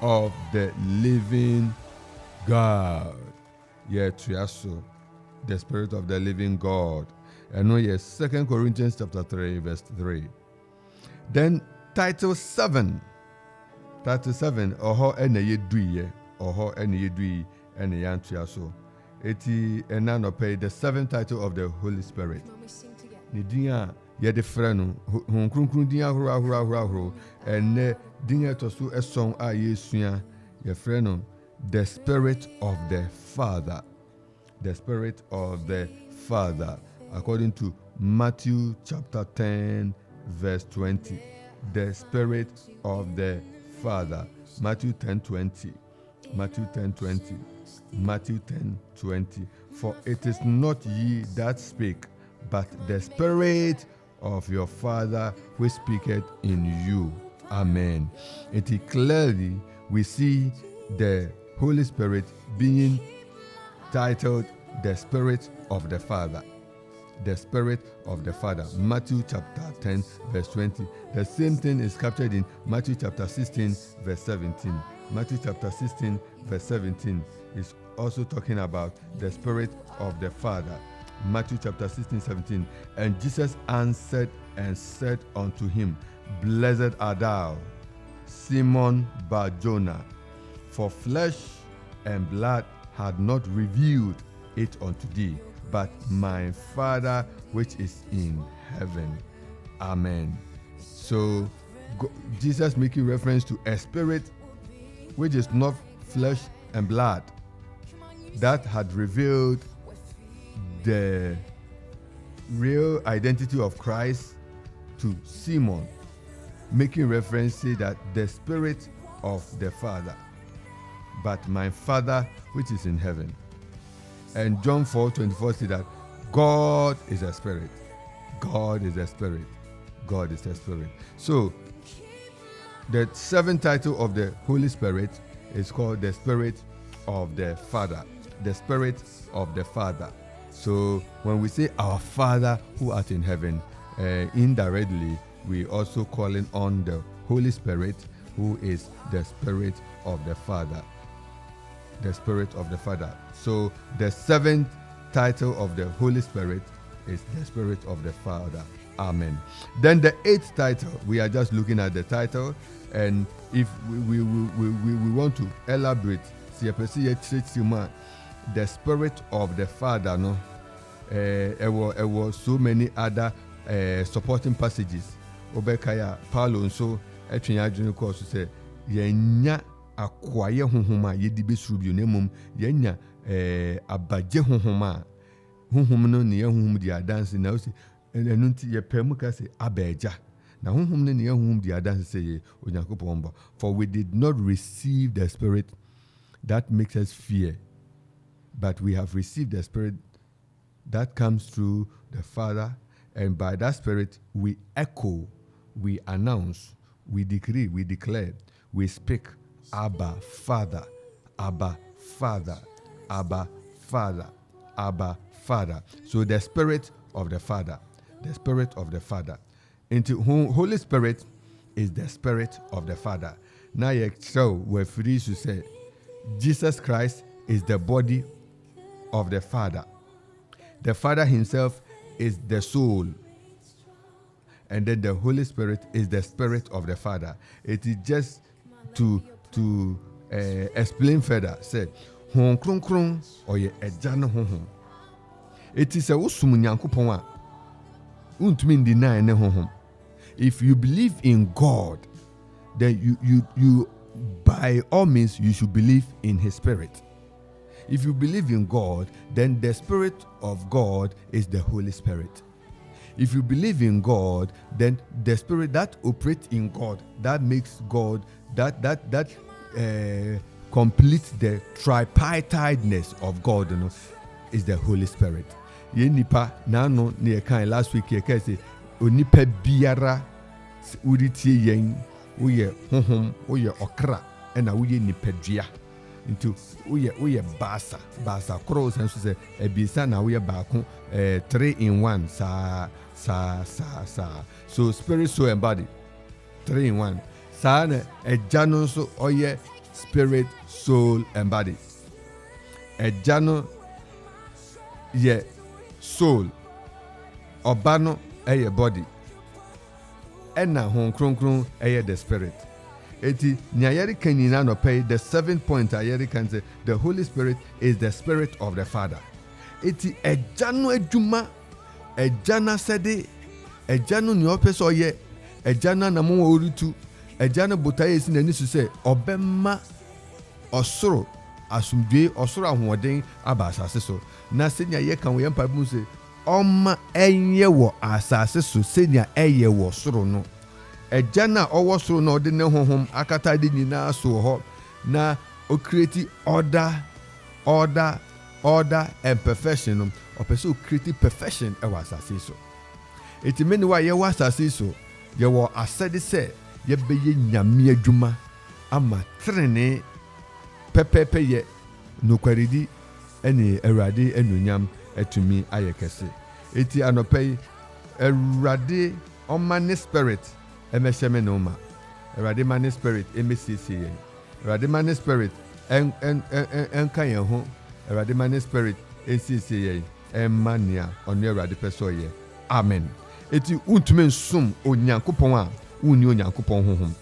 of the living God. Yeah, triaso, the Spirit of the living God. And no, yes, 2 Corinthians chapter 3, verse 3. Then title 7. Title 7, oho ene yeduye, oho ene yedui ene yantriaso. Eti enanope, the seventh title of the Holy Spirit. Nidia ye de freno, hon krunkrun dia hura, ene dinya tosu eson a yesua ye freno, the Spirit of the Father. The Spirit of the Father, according to Matthew chapter 10, verse 20. The Spirit of the Father. Matthew 10:20. Matthew 10:20. Matthew 10:20. For it is not ye that speak, but the Spirit of your Father who speaketh in you. Amen. It is clearly we see the Holy Spirit being titled the Spirit of the Father. The Spirit of the Father. Matthew chapter 10, verse 20. The same thing is captured in Matthew chapter 16, verse 17. Matthew chapter 16, verse 17 is also talking about the Spirit of the Father. Matthew chapter 16, 17. And Jesus answered and said unto him, Blessed art thou, Simon Bar-Jonah, for flesh and blood had not revealed it unto thee, but my Father which is in heaven. Amen. So Jesus making reference to a spirit which is not flesh and blood that had revealed the real identity of Christ to Simon, making reference say that the Spirit of the Father, but my Father which is in heaven. And John 4:24 says that God is a spirit. God is a spirit. God is a spirit. So the seventh title of the Holy Spirit is called the Spirit of the Father. The Spirit of the Father. So when we say our Father who art in heaven, indirectly we also calling on the Holy Spirit who is the Spirit of the Father. The Spirit of the Father. So the seventh title of the Holy Spirit is the Spirit of the Father. Amen. Then the eighth title, we are just looking at the title, and if we want to elaborate, the Spirit of the Father, no, there were so many other supporting passages. Obekaya Paulo so etwen course say yenya akwaye honhoma yedi besrubio nemum yenya abaje honhoma honhom no ne honhom di adanse na o se enu nti ye pemu ka se abeja na honhom no ne honhom di adanse se ye onyankopon ba, for we did not receive the Spirit that makes us fear, but we have received the Spirit that comes through the Father, and by that Spirit we echo, we announce, we decree, we declare, we speak, Abba, Father, Abba, Father, Abba, Father, Abba, Father. So the Spirit of the Father, the Spirit of the Father. Into Holy Spirit is the Spirit of the Father. Now we're free to say Jesus Christ is the body of the Father. The Father himself is the soul. And then the Holy Spirit is the Spirit of the Father. It is just to explain further. Say, hon kron kron oye ejano honhom. It is a usum nyankopon a untumi deny ne honhom. If you believe in God, then you by all means you should believe in his Spirit. If you believe in God, then the Spirit of God is the Holy Spirit. If you believe in God, then the Spirit that operates in God, that makes God, that completes the tripartiteness of God, you know, is the Holy Spirit. Yenipa nano ne kan last week ye say onipa biara uritie yen uye honhom uye okra na uye nipadua into uye basa cross and so say ebisa na uye baako 3 in 1 sa so spirit soul and body 3 in 1 sa na ejano so oye spirit, soul, and body. Ẹja no yẹ soul, ọba no yẹ body, ẹna Honhom Kronkron yẹ the spirit. Eti nea yɛde ka nyinaa nɔpɛ, the 7th point a yɛde kan sɛ the Holy Spirit is the spirit of the Father. Eti ɛgya no adwuma, ɛgya no asɛde, ɛgya no nea ɔpɛ sɛ ɔyɛ, ɛgya no anam wɔ ɔretu, ɛgya no botaeɛ esi n'ani so sɛ ɔbɛma ɔsoro asomdwee, ɔsoro ahoɔden aba asase so. Na sɛnea yɛka wɔ yɛn mpaebɔ mu sɛ ɔma ɛnyɛ wɔ asase so sɛnea ɛyɛ wɔ soro no. Ɛgya no a ɔwɔ soro na ɔde ne honhom akata de nyinaa so wɔ hɔ na ɔkreti order and perfection no, ɔpɛ sɛ ɔkreti perfection ɛwɔ asase so. Eti mene wa yɛwɔ asase so, yɛwɔ asɛde sɛ yɛbɛyɛ nyame adwuma ama trenee pɛpɛɛpɛ yɛ nokwaredi ɛne Awurade anuonyam atumi ayɛ kɛse. Eti anɔpɛ yi Awurade ɔma ne spirit ɛmɛhyɛ me no ma. Awurade ma ne spirit ɛmɛsiesie yɛn. Awurade ma ne spirit ɛnka yɛn ho. Awurade ma ne spirit ɛnsiesie yɛn ɛmma nea ɔno Awurade pɛ sɛ ɔyɛ. Amen. Eti wontumi nsom Onyankopɔn a wonni Onyankopɔn honhom.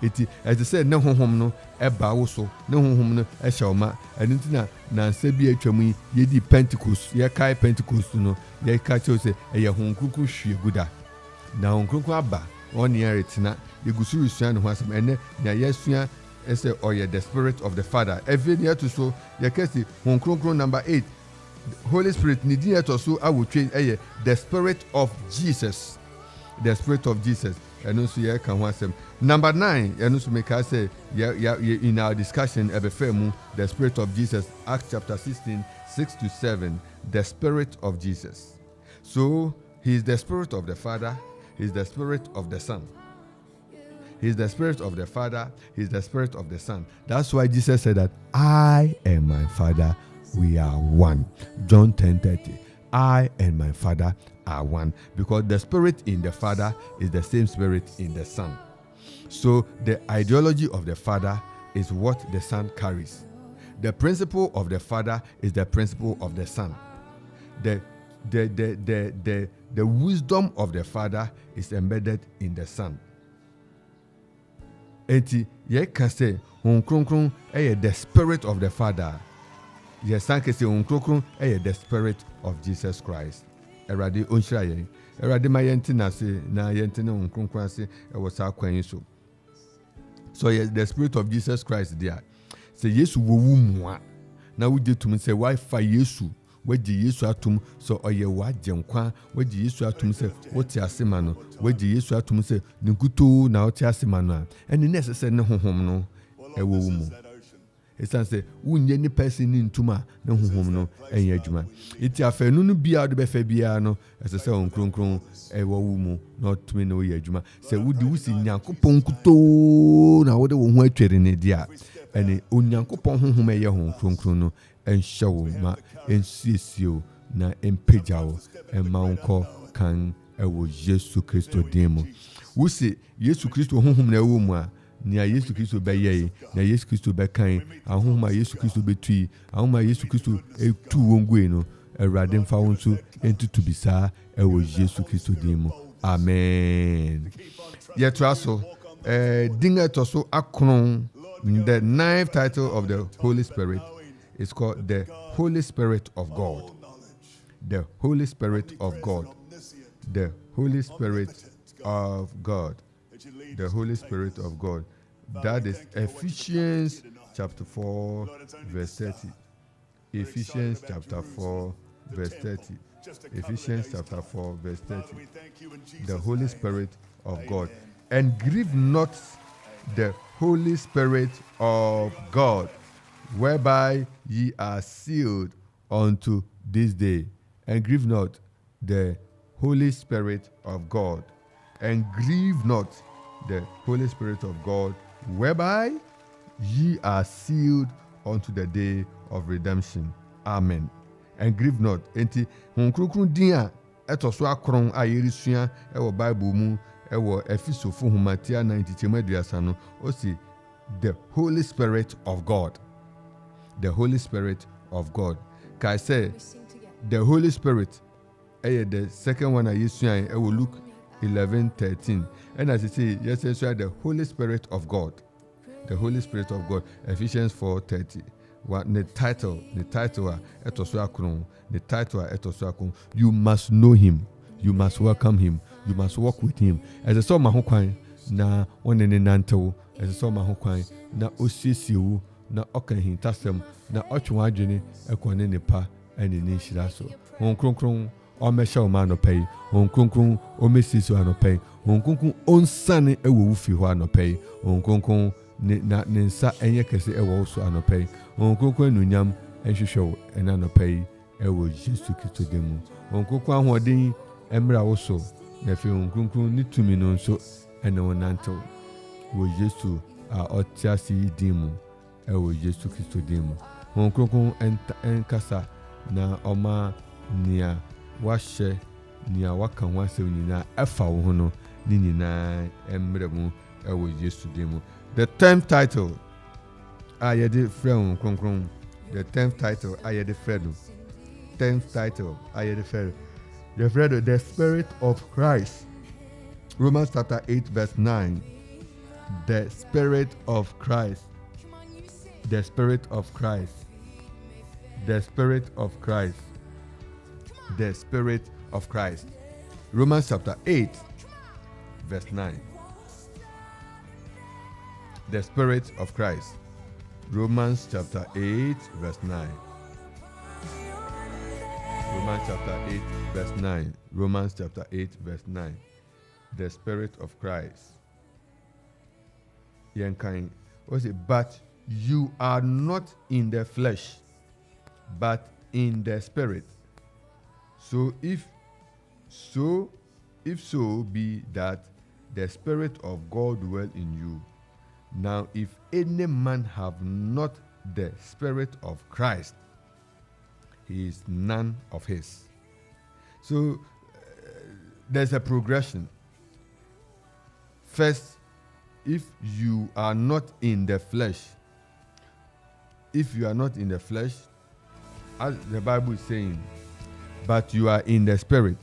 Eti ɛte sɛ ne honhom no ɛba wo so, ne honhom no ɛhyɛ wo ma. Ɛno nti na nansa bi atwa mu yi yɛdi Pentecost, yɛkae Pentecost no, yɛka kyerɛw sɛ ɛyɛ Honhom Kronkron hwie gu da. Na Honhom Kronkron aba ɔne yɛretena, yɛgu so resua ne ho asɛm. Ɛnɛ nea yɛasua ɛsɛ ɔyɛ the spirit of the Father. Ɛfei ne yɛto so yɛka si Honhom Kronkron number 8, Holy Spirit ne din yɛtɔ so awotwe ɛyɛ the spirit of Jesus. The spirit of Jesus. Ɛno nso yɛka ho asɛm. Number 9, ɛno nso meka sɛ in our discussion ɛbɛfɛ mu the spirit of Jesus, Acts chapter 16, 6-7, the spirit of Jesus. So he is the spirit of the Father, he is the spirit of the Son. He is the spirit of the Father, he is the spirit of the Son. That's why Jesus said that I and my Father, we are one. John 10:30. I and my Father are one, because the spirit in the Father is the same spirit in the Son. So the ideology of the Father is what the Son carries. The principle of the Father is the principle of the Son. The wisdom of the Father is embedded in the Son. Enti ye can say Honhom Kronkron ɛyɛ the spirit of the Father. Yes, san kese Honhom Kronkron ɛyɛ the spirit of Jesus Christ. Awurade onhyira yɛn. Awurade ma yɛn tena ase na yɛn tena Honhom Kronkron ase ɛwɔ saa kwan yi so. So yes, the spirit of Jesus Christ there. Say Yesu wo wu mua. Na wo je tum say why fa Yesu. Wagye Yesu atum so ɔyɛ wagye nkwa. Wagye Yesu atum sɛ wote ase ma no. Wagye Yesu atum sɛ ne nkuto na wote ase ma no. Ɛne ne sɛ ne honhom no ɛwɔ wo mu. Esan sɛ wunye ne person ne ntuma ne honhom no ɛyɛ adwuma. Eti afɛnu no bia de bɛfa bia no ɛsɛ sɛ Honhom Kronkron ɛwɔ wo mu na ɔtumi na ɔyɛ adwuma. Sɛ wudi wusi Nyankopɔn nkuto na wode wo ho atwere ne dia. Ɛne Onyankopɔn honhom ɛyɛ Honhom Kronkron no ɛnhyɛ wo ma ɛnsiesie na ɛmpagya wo ɛma wo nkɔ kan ɛwɔ Yesu Kristo din mu. Wusi Yesu Kristo honhom na ɛwɔ mu a nea Yesu Kristo bɛyɛ yi, nea Yesu Kristo bɛkan, ahoma Yesu Kristo bɛtui, ahoma Yesu Kristo etu wɔn gu yi no, Awurade mfa wɔn nso entutu bisa ɛwɔ Yesu Kristo din mu. Amen. Yɛtra so, din ɛtɔ so akron, the 9th title of the Holy Spirit is called the Holy Spirit of God. The Holy Spirit of God. The Holy Spirit of God. The Holy Spirit of God. That is Ephesians chapter 4 verse 30. Ephesians chapter 4 verse 30. Ephesians chapter 4 verse 30. The Holy Spirit of God. And grieve not the Holy Spirit of God, whereby ye are sealed unto this day. And grieve not the Holy Spirit of God. And grieve not the Holy Spirit of God, whereby ye are sealed unto the day of redemption. Amen. And grieve not. Enti Honhom Kronkron din a ɛtɔ so akron a yɛresua ɛwɔ Bible mu ɛwɔ Efesofo Homatia 90 no, o si the Holy Spirit of God. The Holy Spirit of God. Can I say the Holy Spirit? The second one I use I will Luke 11:13. And as I say, yes, the Holy Spirit of God. The Holy Spirit of God. Ephesians 4:30. What the title you must know him, you must welcome him, you must walk with him. As I saw my hokwan na one in nanto, as I saw my hokwan na osisiu na okahin tasem na ochwa adwene ekwane nepa ene ni shiraso. Won kronkron o mesha o ma no pay, won kronkron o mesisi o no pay, won kronkron onsane ewo wufi ho no pay, won kronkron na nensa enye kese ewo so anopay onkokon nunyam enhwehwe ena anopay ewo Jesu Kristo demu onkokon ahoden emra wo so na fe onkokon ni tumi no so ena wonanto wo Jesu a otiasi dimu ewo Jesu Kristo demu onkokon enkasa na oma nia wahye nia waka ho asem nyina efa wo ho no ni nyina emre mu ewo Jesu demu. The 10th title, the 10th title, the Spirit of Christ. Romans chapter 8, verse 9. The Spirit of Christ. The Spirit of Christ. The Spirit of Christ. The Spirit of Christ. Romans chapter 8, verse 9. The Spirit of Christ. Romans chapter 8, verse 9. Romans chapter 8, verse 9. Romans chapter 8, verse 9. The Spirit of Christ. What's it? But you are not in the flesh, but in the Spirit. So if so be that the Spirit of God dwell in you. Now, if any man have not the Spirit of Christ, he is none of his. So, there's a progression. First, if you are not in the flesh, as the Bible is saying, but you are in the Spirit,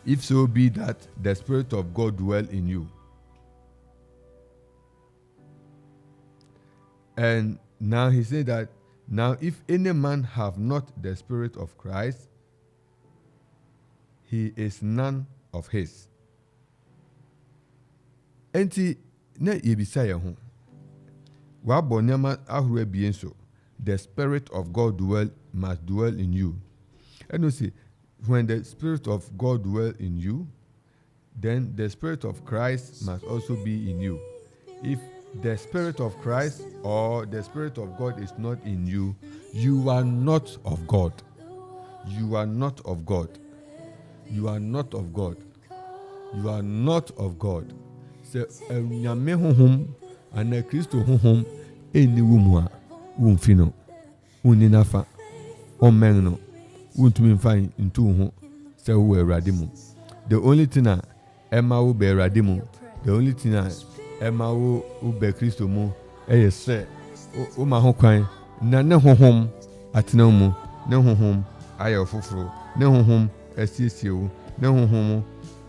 if so be that the Spirit of God dwell in you. And now he said that, now if any man have not the Spirit of Christ, he is none of his. Enti na yebisa ye ho. Wa bonyama ahuru abien so. The Spirit of God must dwell in you. And you see, when the Spirit of God dwell in you, then the Spirit of Christ must also be in you. If the Spirit of Christ or the Spirit of God is not in you, you are not of God. You are not of God. You are not of God. You are not of God. So, nyame honhom ana Kristo honhom eni wumwa wumfino uninafa omenno untumi mfan ntu ho se wo Awurade mu. The only thing na ema wo be Awurade mu, the only thing na ema wo be Kristo mu se o ma ho kwan na ne honhom atena mu, ne honhom ayo foforo, ne honhom asiesie ne honhom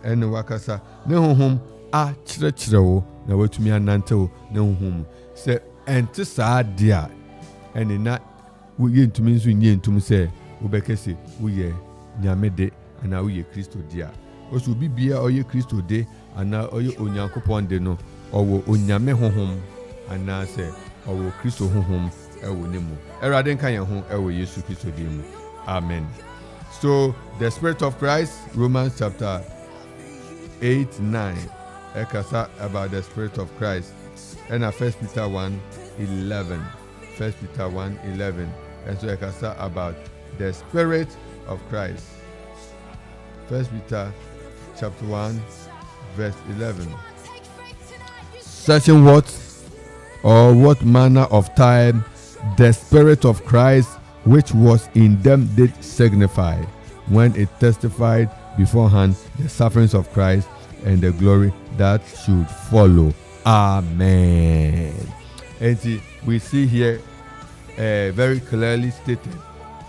ene wakasa, ne honhom a kyerɛkyerɛwo na watumi anantewo ne honhom sɛ ente saa dia ene na wo yentumi nso nyentum sɛ wo bɛkɛse wo yɛ nyame de ana wo yɛ Kristo dia. Oso bibia ɔyɛ Kristo de ana ɔyɛ Onyankopɔn de no ɔwɔ onyame honhom ana sɛ ɔwɔ Kristo honhom ɛwɔ ne mu. Awurade nka yɛn ho ɛwɔ Yesu Kristo de mu. Amen. So the Spirit of Christ, Romans chapter 8-9. Ekasa about the Spirit of Christ. And 1 Peter 1:11. 1 Peter 1:11. And so Ekasa about the Spirit of Christ. 1 Peter chapter 1 verse 11. Searching what or what manner of time the Spirit of Christ which was in them did signify, when it testified beforehand the sufferings of Christ and the glory that should follow. Amen. And we see here very clearly stated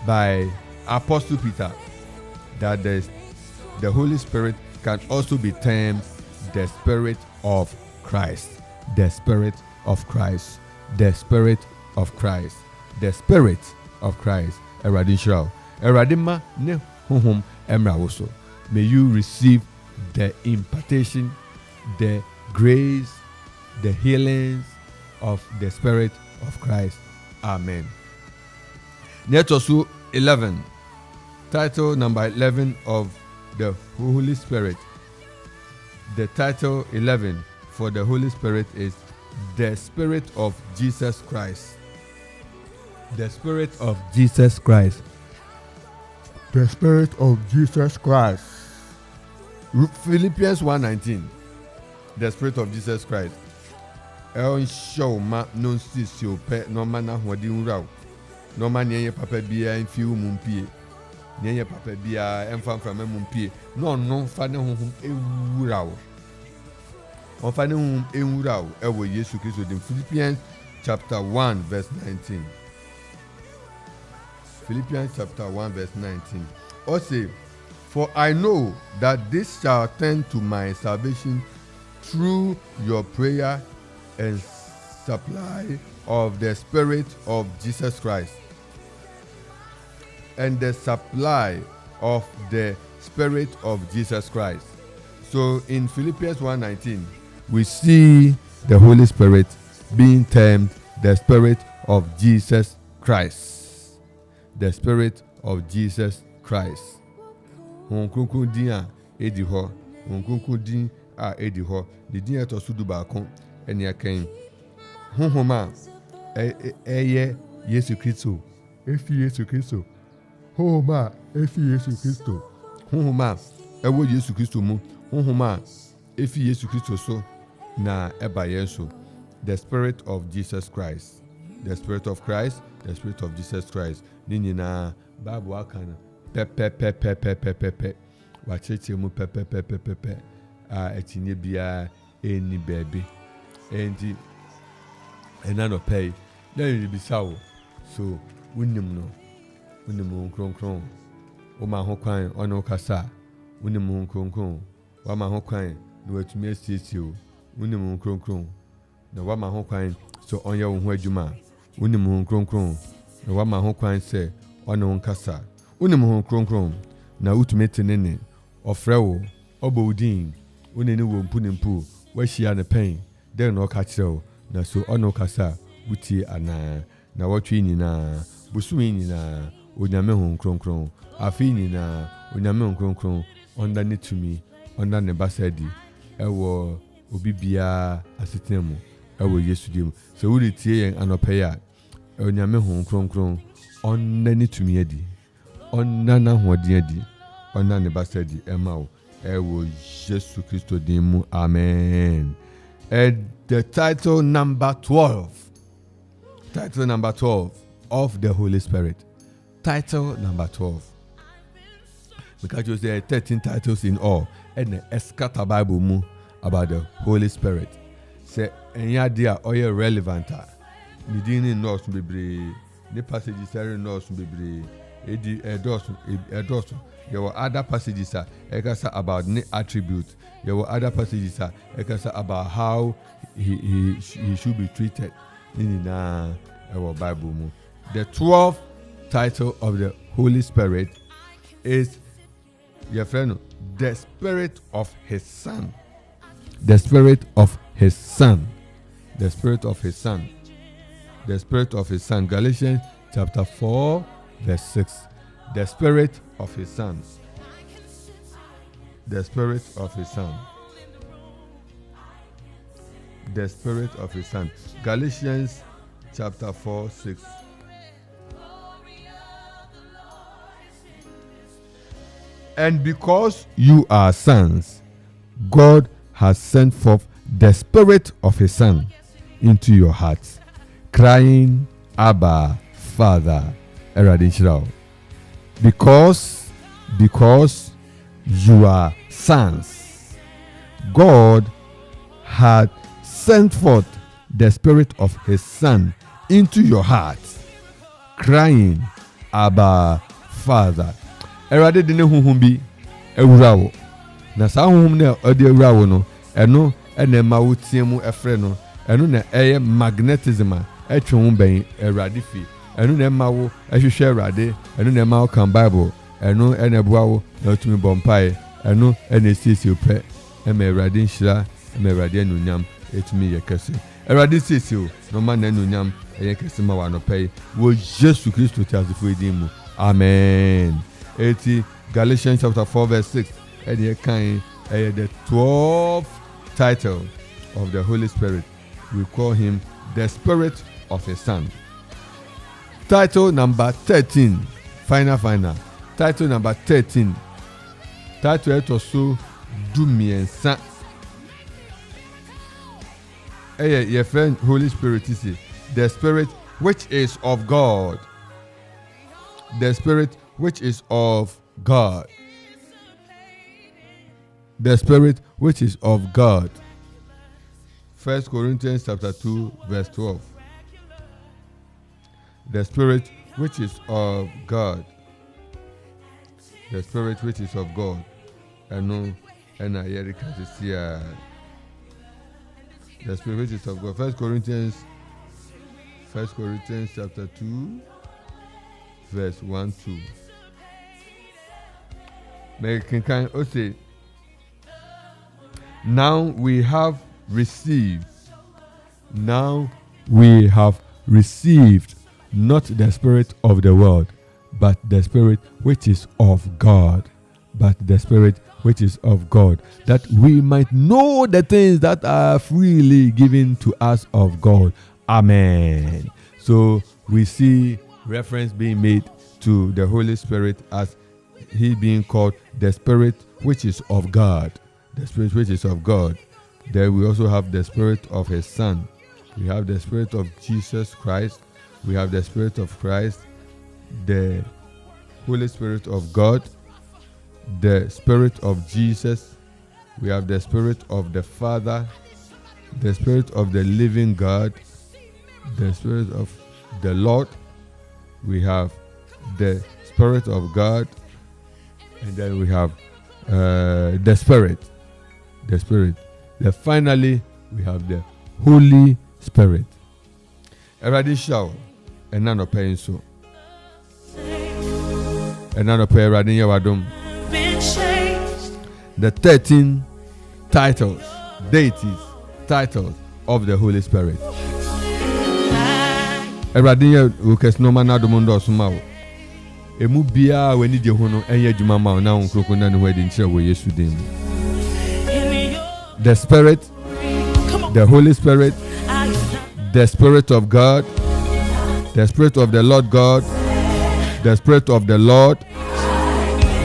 by Apostle Peter that the Holy Spirit can also be termed the Spirit of Christ. The Spirit of Christ. The Spirit of Christ. The Spirit of Christ. Eradishral. Eradima ne honhom emra woso. May you receive the impartation, the grace, the healings of the Spirit of Christ. Amen. Let us 11. Title number 11 of the Holy Spirit. The title 11 for the Holy Spirit is the Spirit of Jesus Christ. The Spirit of Jesus Christ. The Spirit of Jesus Christ. Philippians 1:19. The Spirit of Jesus Christ. El show ma non si pe no mana hodi nraw. No man ye papa bia mfi mumpie. Nye papa bia emfa mframa mumpie. No fa ne honhom ewuraw. On fa ne honhom ewuraw ewo Yesu Kristo in Philippians chapter 1 verse 19. Philippians chapter 1 verse 19. Also, for I know that this shall tend to my salvation through your prayer and supply of the Spirit of Jesus Christ. And the supply of the Spirit of Jesus Christ. So in Philippians 1:19, we see the Holy Spirit being termed the Spirit of Jesus Christ. The Spirit of Jesus Christ. Honkunkun din a edi ho, honkunkun din a edi ho. The din eto sudu ba kon eni akan. Honhoma eye Yesu Kristo. Efi Yesu Kristo. Honhoma efi Yesu Kristo. Honhoma ewo Yesu Kristo mu. Honhoma efi Yesu Kristo so na eba yenso. The Spirit of Jesus Christ. The Spirit of Christ, the Spirit of Jesus Christ. Nini na Bible akana pepe wacheche mu pepe etinye bia eni baby enti enano pay na you be sawo so wunim kronkron o ma ho kwan ono kasa wunim kronkron wa ma ho kwan no atumi asiesie o wunim kronkron na wa ma ho kwan so onye wo ho adwuma wunim kronkron na wa ma ho kwan se ono nkasa unim ho kronkron na utumete nene ofrewo obodin uneni wo mpu wahia ne pen den no ka kireo na so ono kasa butie ana na wotwe nyina busumi nyina onyame ho kronkron afi nyina onyame ho kronkron onda ne tumi onda ne basadi ewo obibia asetemu ewo Yesu dim so wuri tie yen anope ya onyame ho kronkron onda ne tumi adi onna na hodi adi onna ne basadi emao ewo Yesu Kristo dimu. Amen. And the title number 12 of the Holy Spirit. Title number 12. Because there are 13 titles in all, and the Escata Bible mu about the Holy Spirit. Say enya dia oye relevant. Ni dini no so bebre, ni passages are no so bebre. There were other passages about attributes. There were other passages about how he should be treated in our Bible. The 12th title of the Holy Spirit is your friend, the Spirit of His Son. The Spirit of His Son. The Spirit of His Son. The Spirit of His Son. Galatians chapter 4. Verse 6. The Spirit of His Son. The Spirit of His Son. The Spirit of His Son. Galatians chapter 4, 6. And because you are sons, God has sent forth the Spirit of His Son into your hearts, crying, Abba, Father. Because you are sons, God had sent forth the Spirit of His Son into your heart, crying, Abba, Father. Erade de ne honhom bi ewura wo. Na sa honhom ne ode ewura wo no, eno ene ma wo tie mu efre no, eno na eye magnetism a etwe ho ben Erade fi. Eno na ma wo ehwehwe Erade, eno na ma wo kan Bible, eno ene boa wo na otumi bompai, eno ene sisi ope, eme Erade nhyira, eme Erade anunyam etumi yekese. Erade sisi o, no ma na anunyam yekese ma wa no pay, wo Jesus Christ tiasefo edin mu. Amen. 80 Galatians chapter 4 verse 6. And here can the 12th title of the Holy Spirit. We call him the Spirit of His Son. Title number 13. Final. Title number 13. Title it also do me and son. Your friend Holy Spirit is the Spirit which is of God. The Spirit which is of God. The Spirit which is of God. 1 Corinthians chapter 2 verse 12. The Spirit which is of God. The Spirit which is of God. And I hear to see the Spirit which is of God. 1 Corinthians chapter 2 verse 1-2. Can say, now we have received not the spirit of the world, but the Spirit which is of God. That we might know the things that are freely given to us of God. Amen. So we see reference being made to the Holy Spirit as He being called the Spirit which is of God. The Spirit which is of God. Then we also have the Spirit of His Son. We have the Spirit of Jesus Christ. We have the Spirit of Christ, the Holy Spirit of God, the Spirit of Jesus. We have the Spirit of the Father, the Spirit of the living God, the Spirit of the Lord. We have the Spirit of God, and then we have the Spirit. Then finally, we have the Holy Spirit. Eradi shower, and none of pain so. And none of pay Radin Yawadum. The 13 titles, deities, titles of the Holy Spirit. Eradi Ukes no man adumundo sumawo. Emu bia we need hono enye adwuma ma na onkroko na ne ho adi nkyere wo Yesu din. The Spirit, the Holy Spirit, the Spirit of God, the Spirit of the Lord God, the Spirit of the Lord,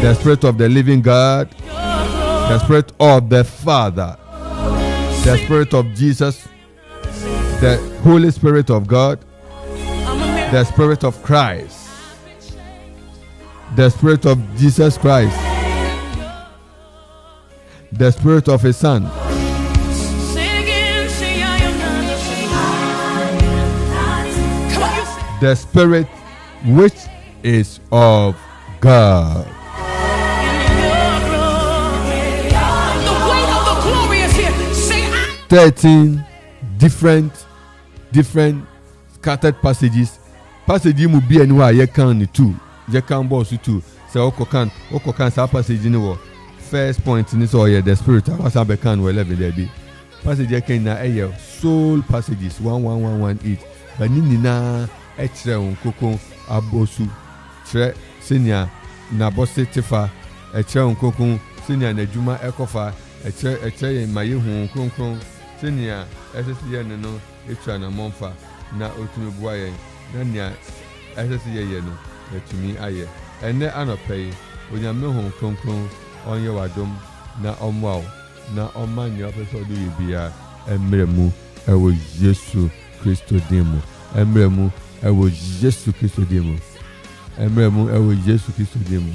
the Spirit of the living God, the Spirit of the Father, the Spirit of Jesus, the Holy Spirit of God, the Spirit of Christ, the Spirit of Jesus Christ, the Spirit of His Son, the Spirit which is of God. The weight of the glory is here. Say, 13 different scattered passages. Passage mu bi enu a ye kan ni 2. Ye kan boss 2. Say okokan sa passage ni wo. First point ni so ye the Spirit asa be kan 11 there be. Passage ye kan na soul passages 11118. Bani nina etre onkoko abosu tre senior na bosse tefa etre onkoko senior na djuma ekofa etre maye hu kronkron senior SSye no etra na monfa na otumi bua ye na nia SSye ye no etumi aye ene anopai onyame hu kronkron onye wadom na omwaw na omanya opeso do yibia emremu ewo Yesu Kristo demo emremu ewo Yesu Kristo demo emremu ewo Yesu Kristo demo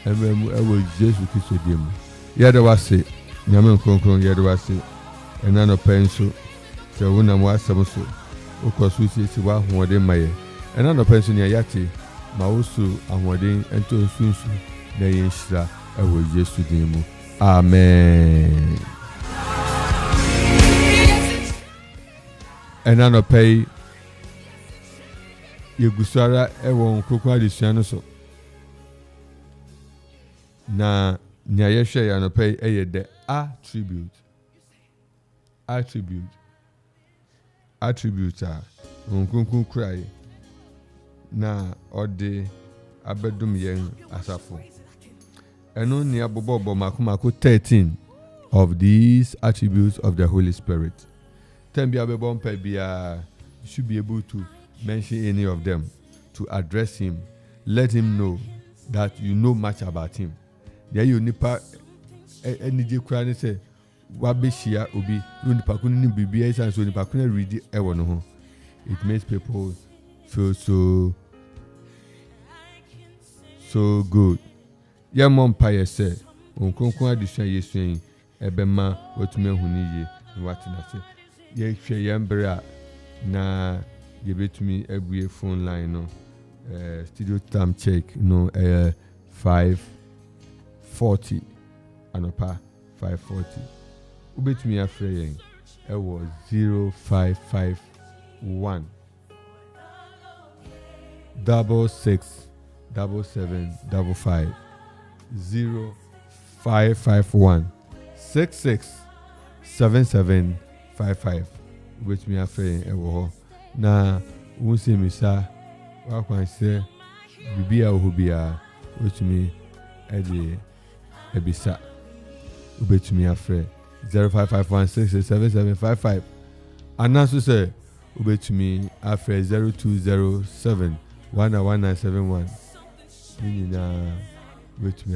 emremu ewo Yesu Kristo demo yede wase nyame kronkron yede wase ɛna nɔpɛ nso sɛ wonam w'asɛm so wokɔ so siesie w'ahoɔden ma yɛ ɛna nɔpɛ nso nea yɛate ma wo so ahoɔden ɛntɔ nsunsu na yɛnhyira ɛwɔ Yesu din mu amen. ɛna nɔpɛ yi yɛgu so ara ɛwɔ nkrokron adesua no so na nea yɛhwɛ yɛ anɔpɛ yi ɛyɛ the attribute a nkrokron kura yi na ɔde abɛdom yɛn asafo ɛno nea bobɔbɔ mako 13 of these attributes of the Holy Spirit. Ten bi abɛbɔ mpa bia you should be able to mention any of them to address him, let him know that you know much about him. There you nipa enije kura ne say wabɛhyia obi no nipa ko ne bibia isa so nipa ko na read ɛwɔ no ho. It makes people feel so good. Ya mpa yɛ sɛ onkonkon adesua Yesu yin ɛbɛma watumi ahu ne yie na watena se yɛhwɛ yɛn bere a na yɛbɛtumi abue phone line no studio time check no 5:40 anopa 5:40 wobɛtumi afrɛ yɛn ɛwɔ 0551 667755 0551 667755 wobɛtumi afrɛ yɛn ɛwɔ hɔ na wonse misa wakwan sɛ bibi a wɔ bia wotumi ɛde ebisa wobɛtumi afrɛ 0551667755 anaso sɛ wobɛtumi afrɛ 0207 1971 nyinaa wobɛtumi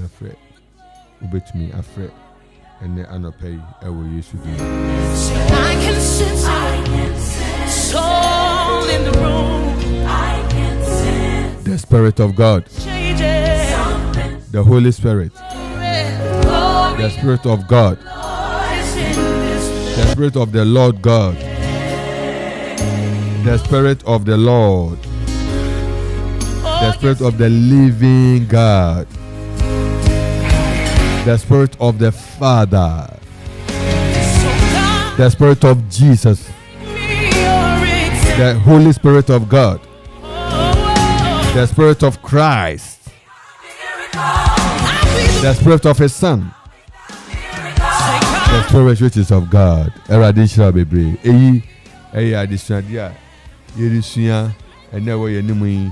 afrɛ ɛnɛ anɔpɛ yi ɛwɔ Yesu din. I can sense soul in the room. I can sense the Spirit of God, the Holy Spirit, the Spirit of God, the Spirit of the Lord God, the Spirit of the Lord, the Spirit of the living God, the Spirit of the Father, the Spirit of Jesus, the Holy Spirit of God, the Spirit of Christ, the Spirit of His Son, the Spirit which is of God. Eradishra bebre. Eyi adisuadia yedisua enewo yenimu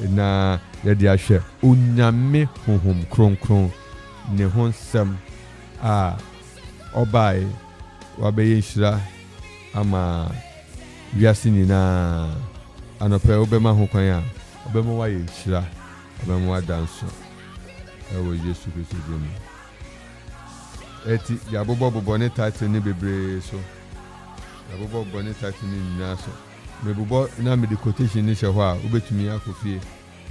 na yedi ahwe onyame honhom kronkron ne ho nsɛm a ɔbae wabɛyɛ nhyira ama wiase nyinaa anɔpɛ wobɛma ho kwan a wobɛma wayɛ nhyira wobɛma wada nso ɛwɔ Yesu Kristo din mu eti yabobɔ ne title ne bebree so yabobɔ ne title ne nyinaa so mebobɔ na me de quotation ne hyɛ hɔ a wobɛtumi akɔfie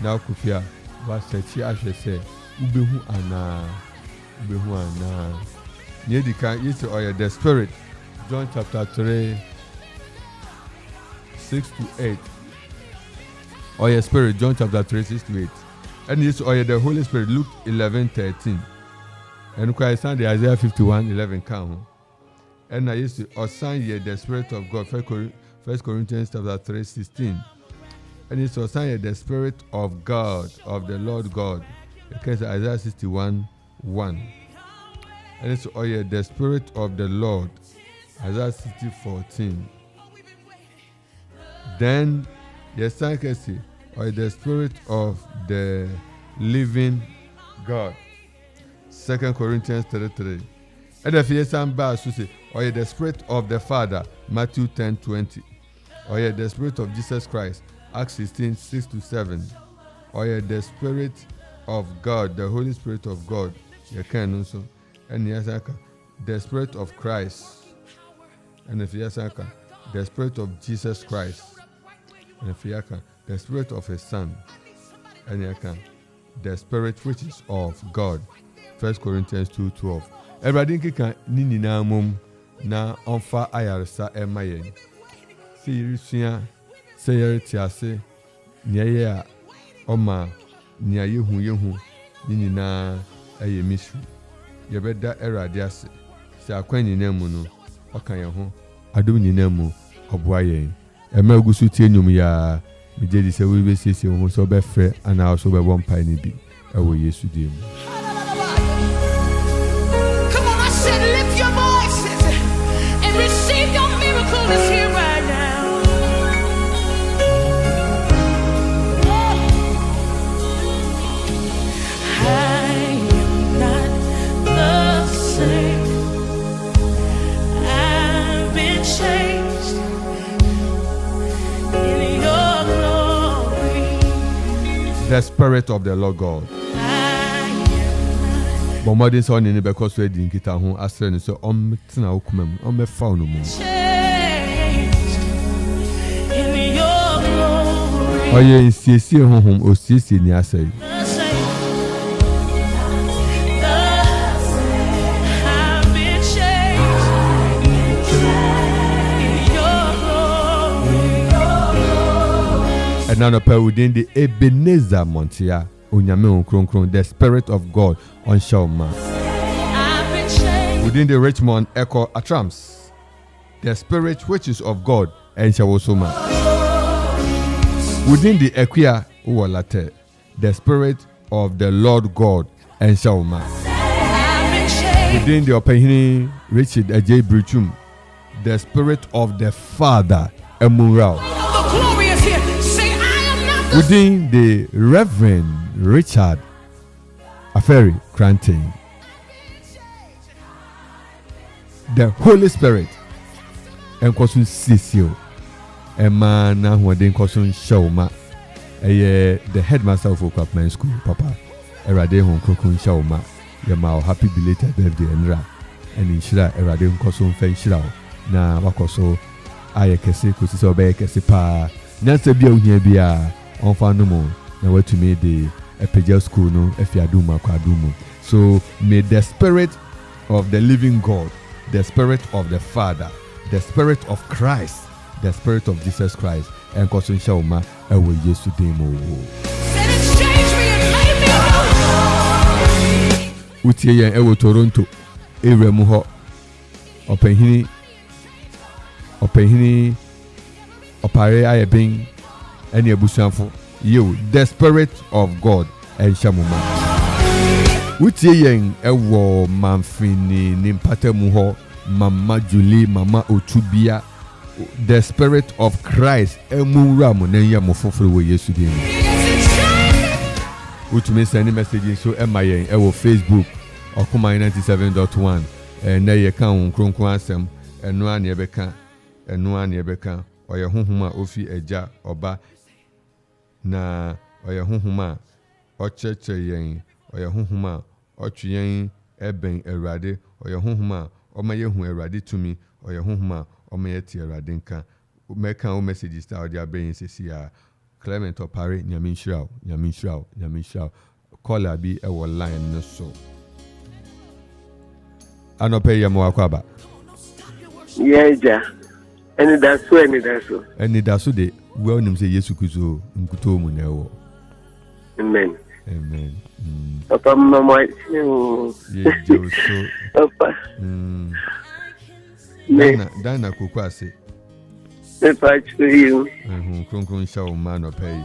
na akɔfie a wasɛkyi ahwɛ sɛ wobɛhu anaa Yedika is the Spirit. John chapter 3, 6-8. Or your Spirit, John chapter 3, 6-8. And it's the Holy Spirit, Luke 11:13. And Christ the Isaiah 51:11 count. And I used to assign the Spirit of God, 1 Corinthians chapter 3:16. And it's assign the Spirit of God, of the Lord God. Because Isaiah 61:1. And it's the Spirit of the Lord, Isaiah 60:14. Then the second or the Spirit of the living God, 2 Corinthians 3:3. And if you say or the Spirit of the Father, Matthew 10:20. Or the Spirit of Jesus Christ, Acts 16:6-7. Or the Spirit of God, the Holy Spirit of God, you can also. And the Spirit of Christ. And if you the Spirit of Jesus Christ. And if you the Spirit of His Son. And you the Spirit which is of God. 1 Corinthians 2:12. Everybody can nini na mum na onfa ayaresa emayen se yirisua se yeritiase niye a oma nia yehu nyina eye misri yebeda erade ase se akwani na mu no okan ye ho adom nyina mu oboa yen emagusu tie nyum ya mijedi se we be sese ho so be frɛ ana so be bɔ mpa ni bi ewo Yesu dim. Come on, I said lift your voices and receive your miracle is here right now. I am not the same. I've been changed in your glory. The Spirit of the Lord God. But modern son in because we didn't get home as friends so tina okumam me found no more. In your glory. Oh yeah, siesie home o siesie ni asai. And now within the Ebenezer Montia, Onyame Onkronkron, the Spirit of God on Shauma. Within the Richmond Echo Atrams, the Spirit which is of God and Shawosoma. Within the Equia Uwalate, the Spirit of the Lord God and Shauma. Within the Opehini Richard Ajay Brichum, the Spirit of the Father Emural. Within the Reverend Richard Aferi Cranton, the Holy Spirit and Kosun Sisio, a man who had Kosun Shauma, the headmaster of Okapman School, Papa, Erade Hon Kokun Shauma, Yamao, happy belated birthday, Enra, and in Shira Erade Kosun Fen Shirao, na Wakoso, Ayakese, Kusiso Bekese Pa, Nansabia Unyabia. On found no more. Now what to me the Epegel school no Efiaduma Kwadumo. So may the Spirit of the living God, the Spirit of the Father, the Spirit of Christ, the Spirit of Jesus Christ, and Kosun Shauma ewo Yesu demo. Utie yen ewo Toronto, Eremu ho. Openhini opare ayebin. Any abusanfo you the Spirit of God and Shamuma utie yen ewo manfini nimpatemu ho Mama Julie Mama Otubia the Spirit of Christ emura mo na yam foforo wo Yesu dem utumi send message so emayen ewo Facebook okuma 97.1 na ye kan kronkron asem eno an ye beka oye honhoma ofi eja oba na oye honhoma ocheche yen oye honhoma otwen eben Erade oye honhoma omaye hu Erade tumi oye honhoma omaye ti Erade nka meka o messages ta odi aben sesia Clement Opare nyame nhyiraw call abi e wo line no so anope yamo akwaba yeja Any that's so de well nim say Yesu Kristo nkuto mu na ewo. Amen. Papa mama Papa. Dana kokwa ase. Papa you. Kronkron sha o man o pay.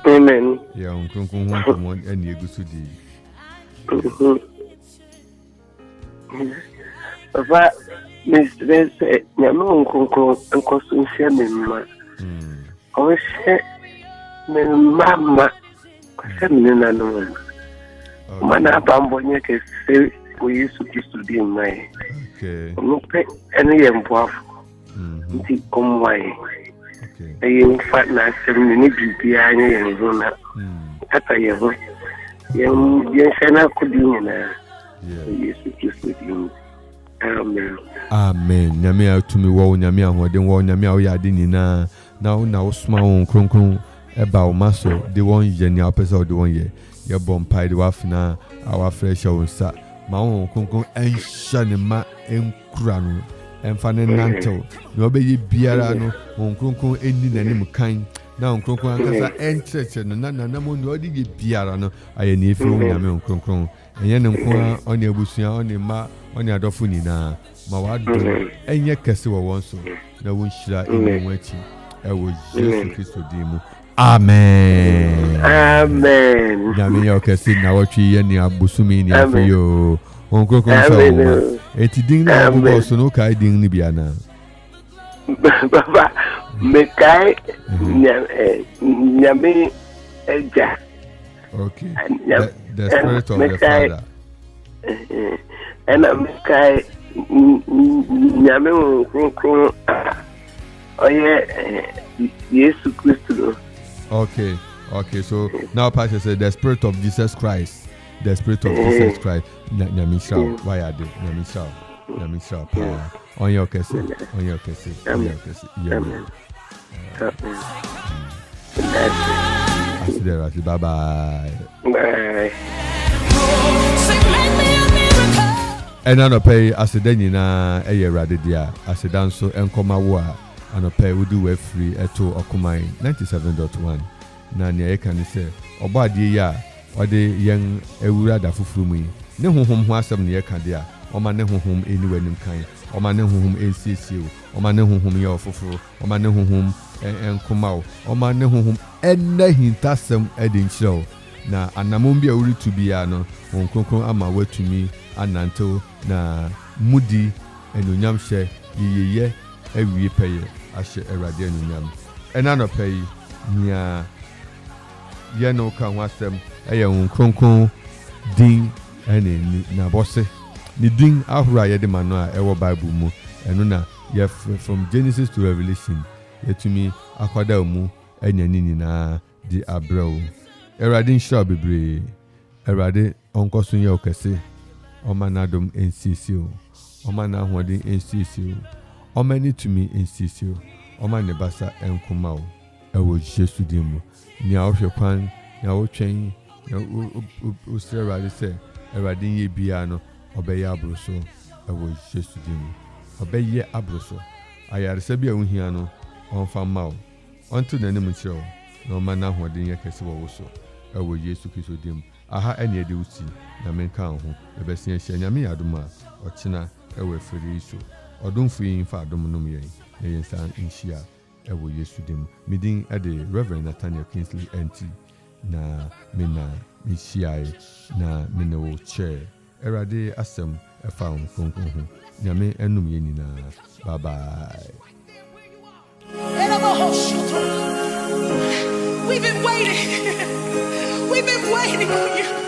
Amen. Ya kronkron hu komo eni egusu di. Papa Mistress, Yaman Conco and Costume Shamima. Oh, Mamma, Semina, no one. Mana Bambonia can say we used to be in my. Okay. No pay any emboff. The come way. A young fat nice 7 minutes behind and Zona. At a young Shana could be in a. Amen. Nyame to me wo nyame ahoden wo nyame a wo yade nyina na wo soma wo kronkron eba wo maso de won ye ni apesa de won ye bom pai de wafina our fresh won sa ma wo kronkron enhya ne ma enkura no emfa ne nantew na obeyi biara no wo kronkron eni nanim kan na wo kronkron ankasa encheche no na mo no odi ye biara no aye ne efi wo nyame wo kronkron enye ne nko oni abusua oni ma oni adofo nyina ma wado enye kese wo wonso na wo nhyira eni wo achi ewo Yesu Kristo din mu amen amen nyame ya kese na wotwi ye ni abusumi ni afiyo wo kronkron so eti din na wo so no kai din ni bia na baba mekai nyame eja. Okay. The spirit of the Father. And I'm kai nyame kronkron oye Yesu Kristo. Okay. So now Pastor said the spirit of Jesus Christ. The spirit of Jesus Christ. Nyame shall. Why are they? Nyame shall. Power. On your case. Bye bye. And anopay aseda nyina eye rade dia aseda nso enkoma wo a anopay we do we free eto okumai 97.1 na ne eka ni se obade ya ode yen ewura da fufuru mu ne honhom ho asem ne eka dia oma ne honhom eni wanim kan oma ne honhom ensiesie oma ne honhom ye ofufuru oma ne honhom enkoma wo oma ne honhom enna hintasem edin chiro na anamon bia wuri to bia no won kronkron ama watumi ananto na mudi enunyam hye yiyeye awie peye ahye awrade enunyam ena no peye nia ye no ka ho asem eye won kronkron din ene na bose ni din ahura ye de mano a ewo bible mu eno na ye from Genesis to Revelation yetumi akwada mu enya nyina di abrao Erade nshira bebre Erade onkoso ye okese omanadom nsisio omana hode nsisio omani tumi nsisio omane basa enkoma o ewo Jesu dimu ni ahwe kwan ya wotwen ya usre Erade se Erade ye bia no obeye abroso ewo Jesu dimu obeye abroso ayare se bia ohia no onfa mawo onto nanim nchiro na omana hode ye kese wo so ewo Yesu Kristo dim aha ene de usi na menka ho ebesia hia nyame adoma ochina ewo efiri iso odumfu yin fa adom nom yen na yensa nhia ewo Yesu dim midin ade Reverend Nathaniel Kingsley NT na mena mihia na mena wo chair erade asem efa honfon ho nyame enum yen nyina bye bye. We've been waiting. We've been waiting on you.